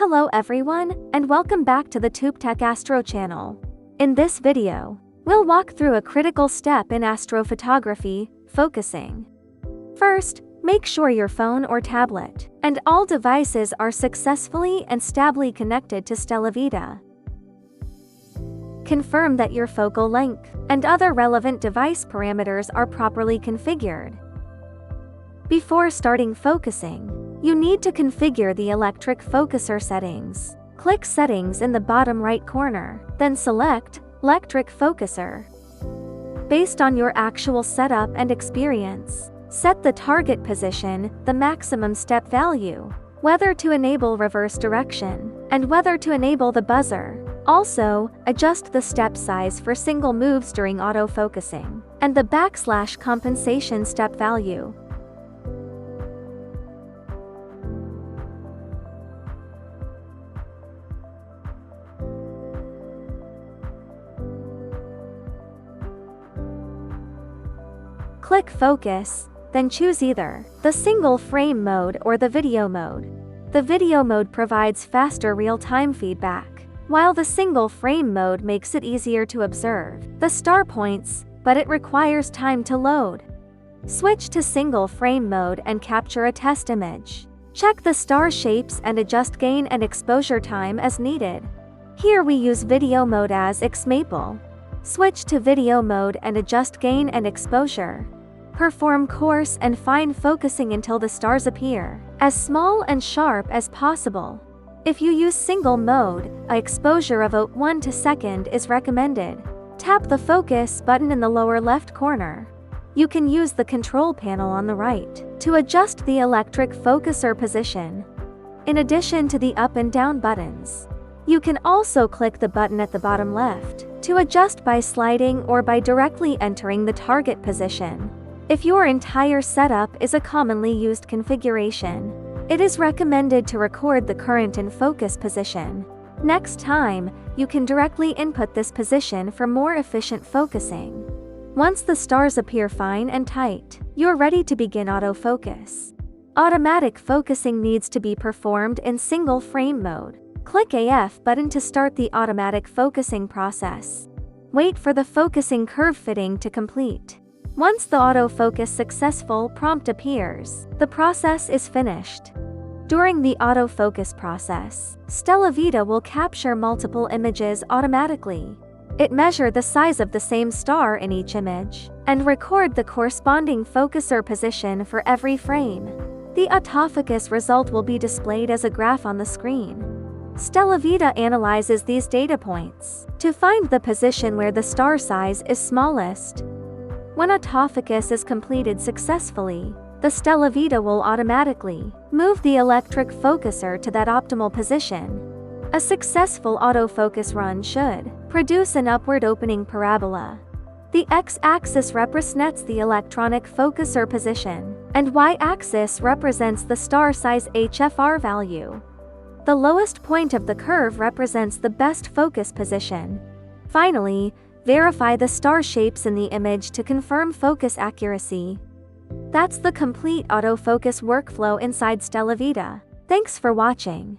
Hello everyone, and welcome back to the ToupTek Astro channel. In this video, we'll walk through a critical step in astrophotography, focusing. First, make sure your phone or tablet and all devices are successfully and stably connected to StellaVita. Confirm that your focal length and other relevant device parameters are properly configured. Before starting focusing, you need to configure the electric focuser settings. Click Settings in the bottom right corner, then select Electric Focuser. Based on your actual setup and experience, set the target position, the maximum step value, whether to enable reverse direction, and whether to enable the buzzer. Also, adjust the step size for single moves during autofocusing, and the / compensation step value. Click Focus, then choose either the single frame mode or the video mode. The video mode provides faster real-time feedback, while the single frame mode makes it easier to observe the star points, but it requires time to load. Switch to single frame mode and capture a test image. Check the star shapes and adjust gain and exposure time as needed. Here we use video mode as XMaple. Switch to video mode and adjust gain and exposure. Perform coarse and fine focusing until the stars appear as small and sharp as possible. If you use single mode, an exposure of 1 second is recommended. Tap the focus button in the lower left corner. You can use the control panel on the right to adjust the electric focuser position. In addition to the up and down buttons, you can also click the button at the bottom left to adjust by sliding or by directly entering the target position. If your entire setup is a commonly used configuration, it is recommended to record the current and focus position. Next time, you can directly input this position for more efficient focusing. Once the stars appear fine and tight, you're ready to begin autofocus. Automatic focusing needs to be performed in single frame mode. Click AF button to start the automatic focusing process. Wait for the focusing curve fitting to complete. Once the autofocus successful prompt appears, the process is finished. During the autofocus process, StellaVita will capture multiple images automatically. It measures the size of the same star in each image, and record the corresponding focuser position for every frame. The autofocus result will be displayed as a graph on the screen. StellaVita analyzes these data points to find the position where the star size is smallest. When autofocus is completed successfully, the StellaVita will automatically move the electric focuser to that optimal position. A successful autofocus run should produce an upward opening parabola. The x-axis represents the electronic focuser position, and y-axis represents the star size HFR value. The lowest point of the curve represents the best focus position. Finally, verify the star shapes in the image to confirm focus accuracy. That's the complete autofocus workflow inside StellaVita. Thanks for watching.